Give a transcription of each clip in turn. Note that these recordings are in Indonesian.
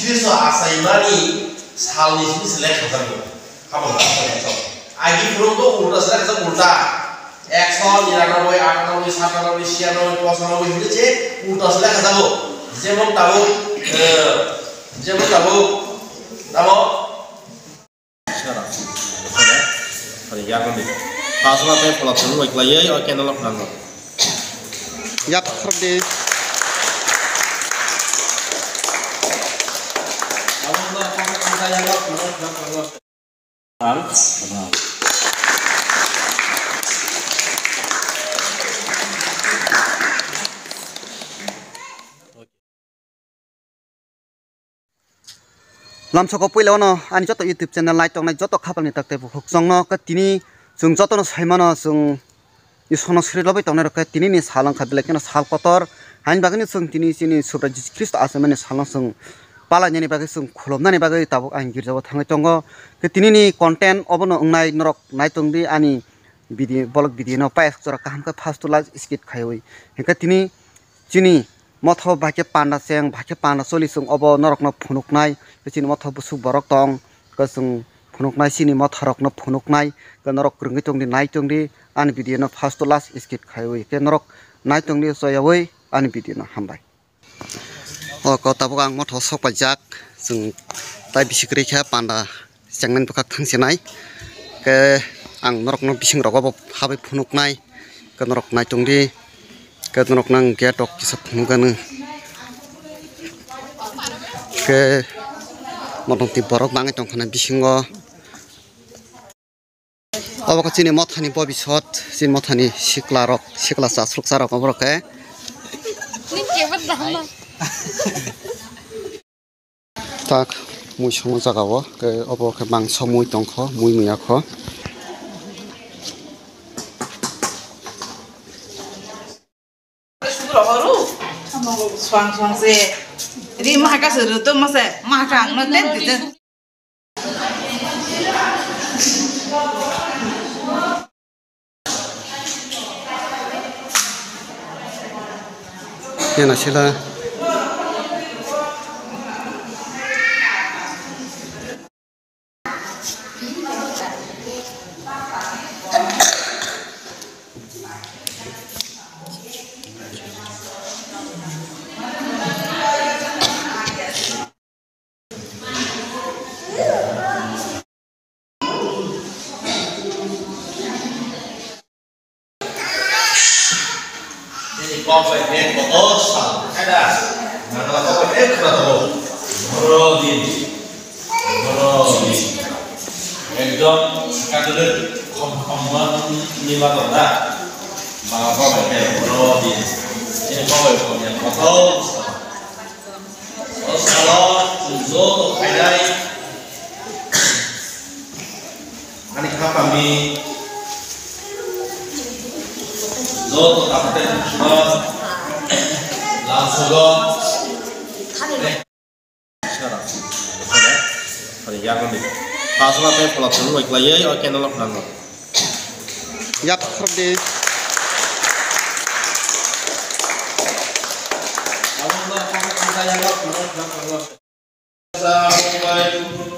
जिसक्रिस्ट आसाइमानि सालनि सिलेक्ट खालामो हाबा खालामो आइदि फोरखौ उल्टा सेलेक्ट उल्टा 199 98 97 96 95 হইছে উল্টা সেলেক্ট যাব যেমন তাবো তাবো সারা আরে ইয়াগন দি পাসলাতে ফলাফল লইক্লাयै আর ক্যানেল নাঙ্গো ইয়াত খরদে আমরা কথা যাবো lamsoko puilawno ani joto YouTube channel lai tongnai joto khapalni takte hukjongno ka tini jung jotono saimano jung isono srilobai tongnai rok tini ni salang khabile kena sal kotor hain bagani jung tini chini subra Jesus Christ asamani salang jung palanyani bagai jung khulomnani bagai tabuk ang girjabo thangai tongo ke tini ni content obono ungnai norok nai tongdi ani video blog video no paes jora kaham ka first to last skit khaioi heka tini chini motho bhake panda seng bhake panda soli sung obo norok no phunuknai chini motho busuk borok tong ka sung phunuknai chini motho rok no phunuknai ka norok krungi tongdi nai tongdi ani video no first to last skit khaioi ke norok nai tongdi soyawoi ani video no hambai o ko tabang motho sokpajak sung tai bisikri kha panda changnan pakak thangsenai ke ang norok no bising rok obo habai phunuknai ka norok nai tongdi ketenok nang getok kisah penggan ke motong tiborok banget dong karena bisingo apa kecini mothani bobi shot sin mothani sikla sasluk sarok obrok ke tak mui somo jagawo ke obo ke mangso mui tongkho mui muyakho Swang se, di mah kasih rutu masa mah kang nanti itu. Ya nasilah. Con phải biết có tốt sản cái đã mà nó có phải biết là đồ brodi একদম কাটলে không mà tổng ra mà có phải biết brodi nên có phải có nhận có tốt ở salon dỗ phải đây anh khám kami Zoto tapten langsung Syara ada yakin nih pasalnya pelajaran lagi or channel naঙ্গো yap khorde Assalamualaikum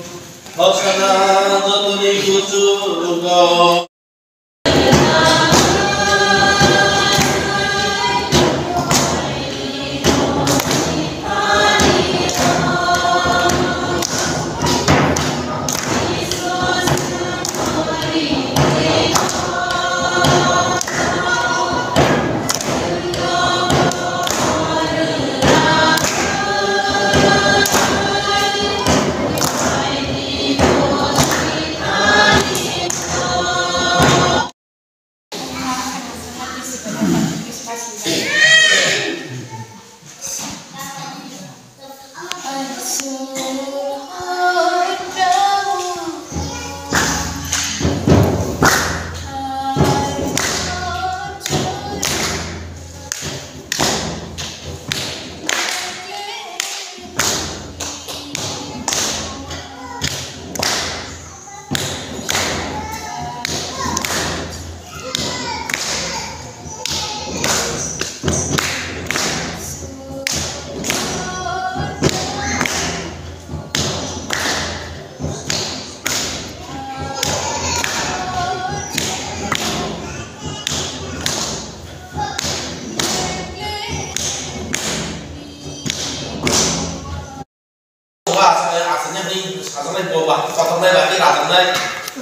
hani bawa kotor nai lagi rata nai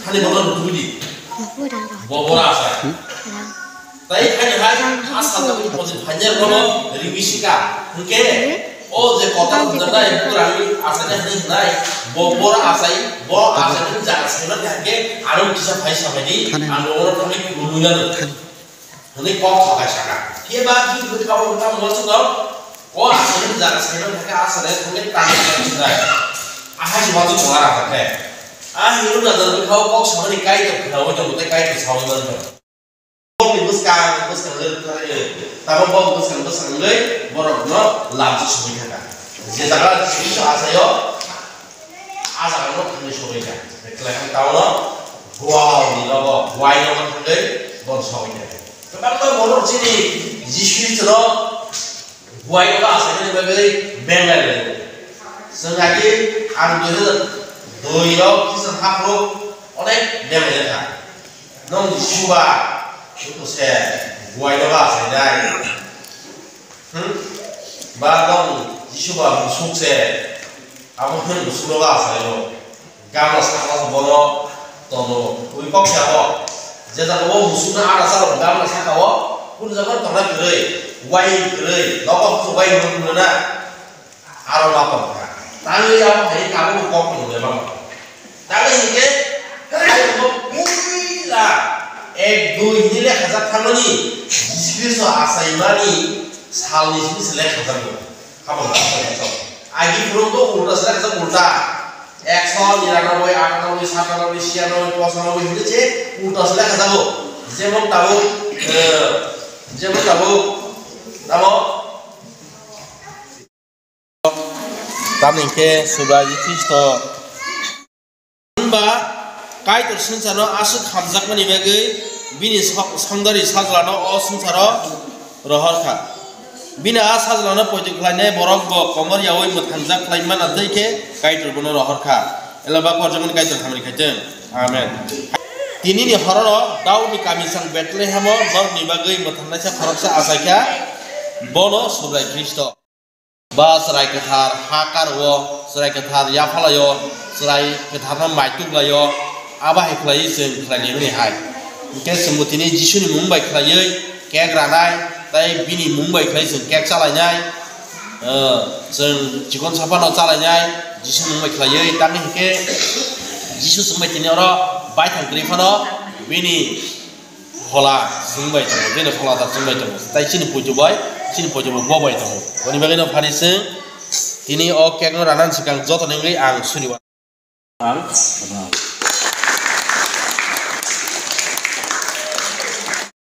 hani bawa duri bawa asa tapi hani asal tapi posisi hanya kalau ribisika mungkin oh je kotor nai kurang asanya hani nai bawa asai ini jangan sebenarnya ke anu bisa paisa ini anu orang kami dulunya ini kok pakai sana dia bagi berkau mau juga oh asanya jangan sebenarnya ke asalnya kami tanya tidak ahai waktu cuma apa hidup dan berkau kok sama ni kait tu kau jauh tu kait tu sama mana kau buskan tapi kau buskan leh borok langsung semua kan jadi kalau itu asayo asa kan kami soalnya kelihatan tahu lo wow ni lo why lo kan bon soalnya tapi lo borok sini jisu itu lo why lo asa ni bagi bengal sengaja ambil doi lo kisah hak lo oleh bengal kan nong jiwa itu saya why lo asa ni bahkan jiwa sukses aku pun musuh lah saya gambar sekarang bono tono wipok siapa jadi kalau musuhnya ada salah gambar siapa pun jangan tolak gerai wai gerai lapor tu wai mana arah lapor tapi yang hari kamu kok pun memang tapi ini kamu mungkin lah dua ini leh khazat kamu ni jisu asai mani sal ni selek khazat kamu tak Agi belum tuh udah selesai kita udah 199, 98, 97, 98 itu sih udah selesai kita tuh. Jangan tahu, Kami ke sudah itu mbak kait tersencana asuk hamzak mani bagi bini sangdari sajlano sencana roharka. Bina asal lana pojok lainnya borok bo komor yawai muthanjak laiman adai ke kaitur bono rohorka elaba korjangan kaitur hamri kaitur amen tini ni hororo daun ni kami sang Bethlehem nor ni bagai muthanjak faroksa asaka bono subrai Kristo ba serai kethar hakar wo serai kethar yafalayo serai kethar na maituk layo aba heklai sing khlai ni hai ke semutini jisu ni mumbai khlai ke granai tapi bini Mumbai kali seng kek salahnya, seng cikon siapa nak salahnya, jisu Mumbai kali tapi ke jisu Mumbai ini orang baik yang kerifano, bini hola Mumbai tu, bini hola tak Mumbai tu, tapi sini pujuk boy boy tu, kau ni bagaimana paniseng, ini ok kek no ranan sekarang jatuh nengai ang suni.